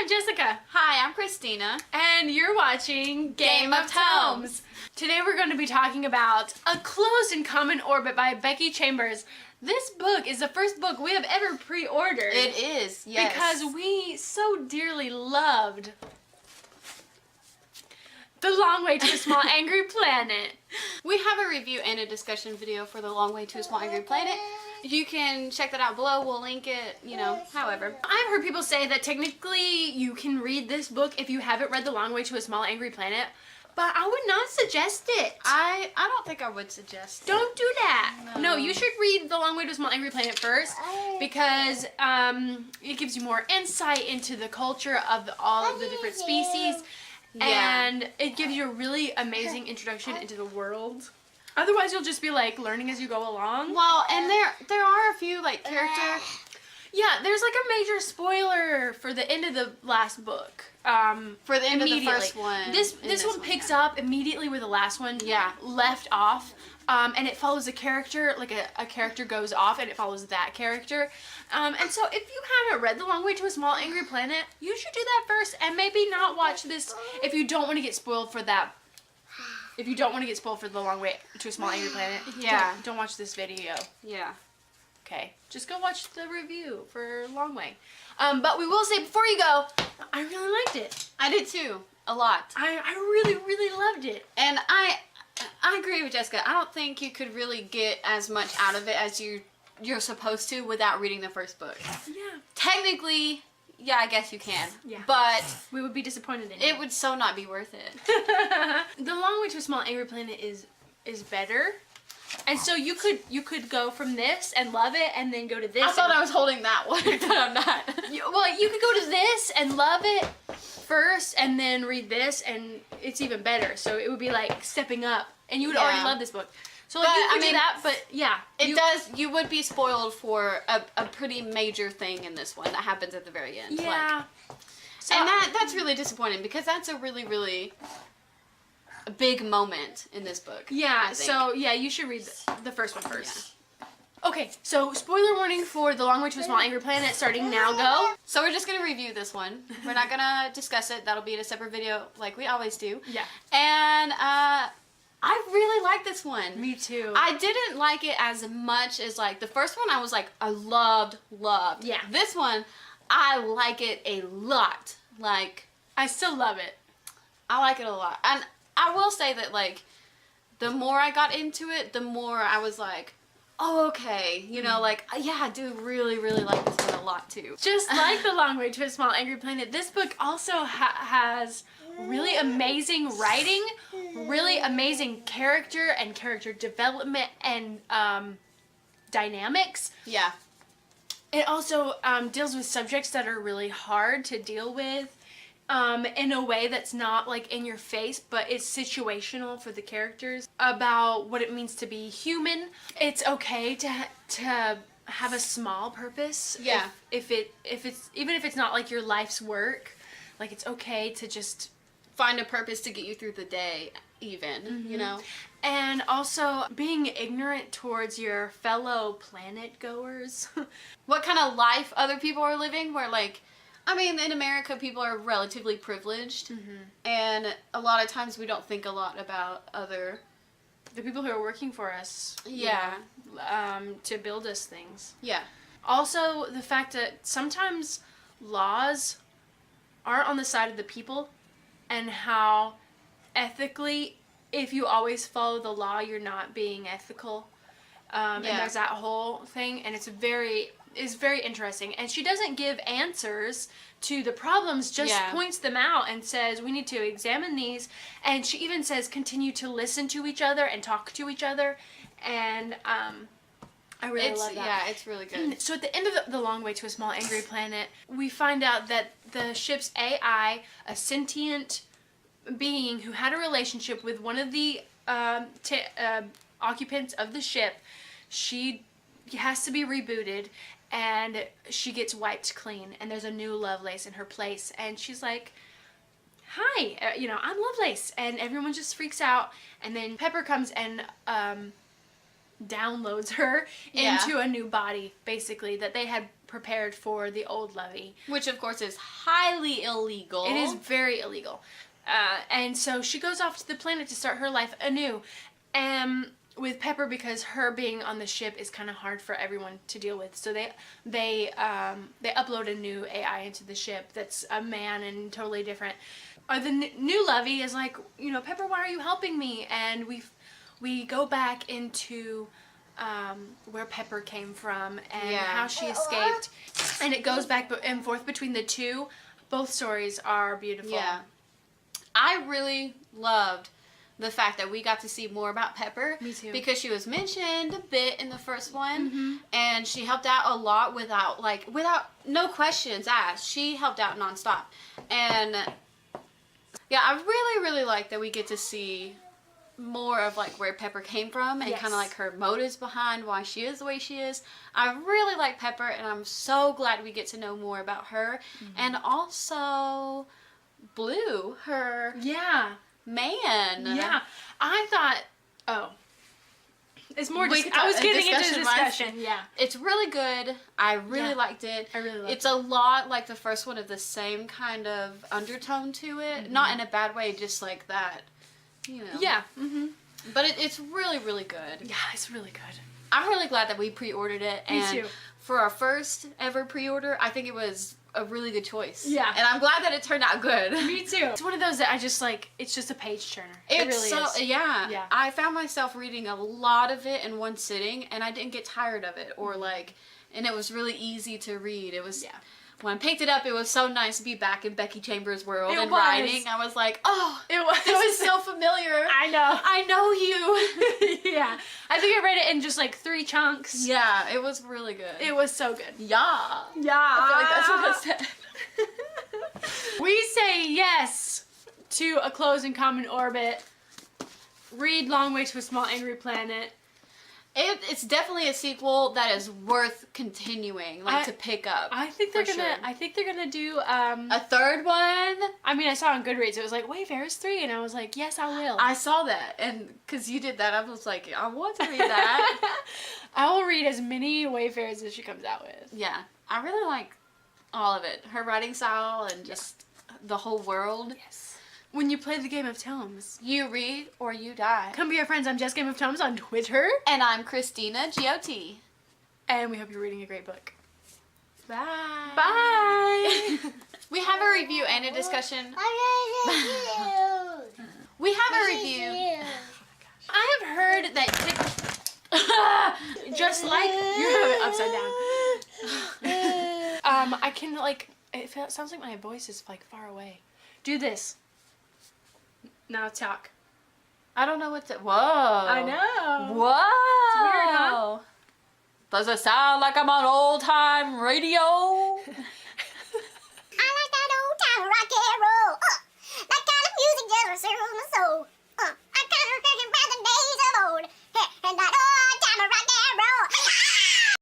I'm Jessica. Hi, I'm Christeena. And you're watching Game of Tomes. Today we're going to be talking about A Closed and Common Orbit by Becky Chambers. This book is the first book we have ever pre-ordered. It is, yes. Because we so dearly loved The Long Way to a Small Angry Planet. We have a review and a discussion video for The Long Way to a Small Angry Planet. You can check that out below. We'll link it, however. I've heard people say that technically you can read this book if you haven't read The Long Way to a Small Angry Planet, but I would not suggest it. I don't think I would suggest it. Don't do that. No, you should read The Long Way to a Small Angry Planet first because it gives you more insight into the culture of all of the different species, and it gives you a really amazing introduction into the world. Otherwise, you'll just be like learning as you go along. Well, and there are a few like character. Yeah, there's like a major spoiler for the end of the last book. For the end of the first one. This one picks up immediately where the last one left off. And it follows a character, like a character goes off and it follows that character. And so if you haven't read The Long Way to a Small Angry Planet, you should do that first and maybe not watch this if you don't want to get spoiled for that. If you don't want to get spoiled for The Long Way to a Small Angry Planet, don't watch this video. Yeah. Okay, just go watch the review for Long Way. But we will say before you go, I really liked it. I did too, a lot. I really, really loved it. And I agree with Jessica. I don't think you could really get as much out of it as you're supposed to without reading the first book. Yeah. Technically, yeah, I guess you can. Yeah. But we would be disappointed in it. It would so not be worth it. The Long Way to a Small Angry Planet is better. And so you could go from this and love it and then go to this. I thought I was holding that one, but I'm not. Well, you could go to this and love it first and then read this and it's even better. So it would be like stepping up and you would already love this book. So like, you could do that, but yeah. You would be spoiled for a pretty major thing in this one that happens at the very end. Yeah. So, and that's really disappointing because that's a really, really big moment in this book. Yeah, so yeah, you should read the first one first. Yeah. Okay, so spoiler warning for The Long Way to a Small Angry Planet starting now, go. So we're just going to review this one. We're not going to discuss it. That'll be in a separate video like we always do. Yeah. And I really like this one. Me too. I didn't like it as much as like the first one. I was like, I loved. Yeah. This one, I like it a lot. Like, I still love it. I like it a lot. And I will say that like, the more I got into it, the more I was like, oh, okay. Like, yeah, I do really, really like this one a lot too. Just like The Long Way to a Small Angry Planet, this book also has really amazing writing, really amazing character and character development and dynamics. Yeah. It also deals with subjects that are really hard to deal with in a way that's not like in your face, but it's situational for the characters about what it means to be human. It's okay to have a small purpose. Yeah. If it's even if it's not like your life's work, like it's okay to just find a purpose to get you through the day, even, And also being ignorant towards your fellow planet goers. What kind of life other people are living, where like, I mean, in America, people are relatively privileged, and a lot of times we don't think a lot about the people who are working for us. Yeah. To build us things. Yeah. Also, the fact that sometimes laws aren't on the side of the people, and how ethically, if you always follow the law, you're not being ethical. And there's that whole thing, and it's very interesting. And she doesn't give answers to the problems, just points them out and says, we need to examine these. And she even says, continue to listen to each other and talk to each other. And I really love that. Yeah, it's really good. So at the end of The Long Way to a Small Angry Planet, we find out that the ship's AI, a sentient being who had a relationship with one of the occupants of the ship, she has to be rebooted, and she gets wiped clean, and there's a new Lovelace in her place, and she's like, hi, I'm Lovelace, and everyone just freaks out, and then Pepper comes and downloads her into a new body, basically, that they had prepared for the old Lovey. Which, of course, is highly illegal. It is very illegal. And so she goes off to the planet to start her life anew. With Pepper, because her being on the ship is kind of hard for everyone to deal with. So they upload a new AI into the ship that's a man and totally different. The new Lovey is like, Pepper, why are you helping me? And we go back into where Pepper came from and how she escaped. And it goes back and forth between the two. Both stories are beautiful. Yeah. I really loved the fact that we got to see more about Pepper. Me too. Because she was mentioned a bit in the first one. Mm-hmm. And she helped out a lot without no questions asked. She helped out nonstop. And yeah, I really, really like that we get to see more of like where Pepper came from and kind of like her motives behind why she is the way she is. I really like Pepper, and I'm so glad we get to know more about her. Mm-hmm. And also Blue, her man. Yeah. I thought, it's more I was getting into discussion. Yeah. It's really good. I really liked it. I really liked it. It's a lot like the first one, of the same kind of undertone to it. Mm-hmm. Not in a bad way, just like that, Yeah. Mm-hmm. But it's really, really good. Yeah, it's really good. I'm really glad that we pre-ordered it. Me and too. For our first ever pre-order, I think it was a really good choice. Yeah. And I'm glad that it turned out good. Me too. It's one of those that I just like, it's just a page turner. It really is. Yeah. I found myself reading a lot of it in one sitting, and I didn't get tired of it, or and it was really easy to read. It was, when I picked it up, it was so nice to be back in Becky Chambers' world writing. I was like, this is so familiar. I know. I know you. Yeah. I think I read it in just like 3 chunks. Yeah, it was really good. It was so good. Yeah. Yeah. I feel like that's what I said. We say yes to A Close and Common Orbit. Read Long Way to a Small Angry Planet. It's definitely a sequel that is worth continuing, to pick up. I think they're gonna do a third one. I mean, I saw on Goodreads it was like Wayfarers 3, and I was like, yes, I will. I saw that, and because you did that, I was like, I want to read that. I will read as many Wayfarers as she comes out with. Yeah, I really like all of it. Her writing style and just the whole world. Yes. When you play the Game of Tomes, you read or you die. Come be our friends. I'm Jess Game of Tomes on Twitter. And I'm Christeena, GOT. And we hope you're reading a great book. Bye. Bye. We have a review and a discussion. We have a review. I have heard that just like you have it upside down. I can it sounds like my voice is far away. Do this. Now talk. I don't know what to. Whoa. I know. Whoa. It's weird, huh? Does it sound like I'm on old time radio? I like that old time rock and roll. That kind of music just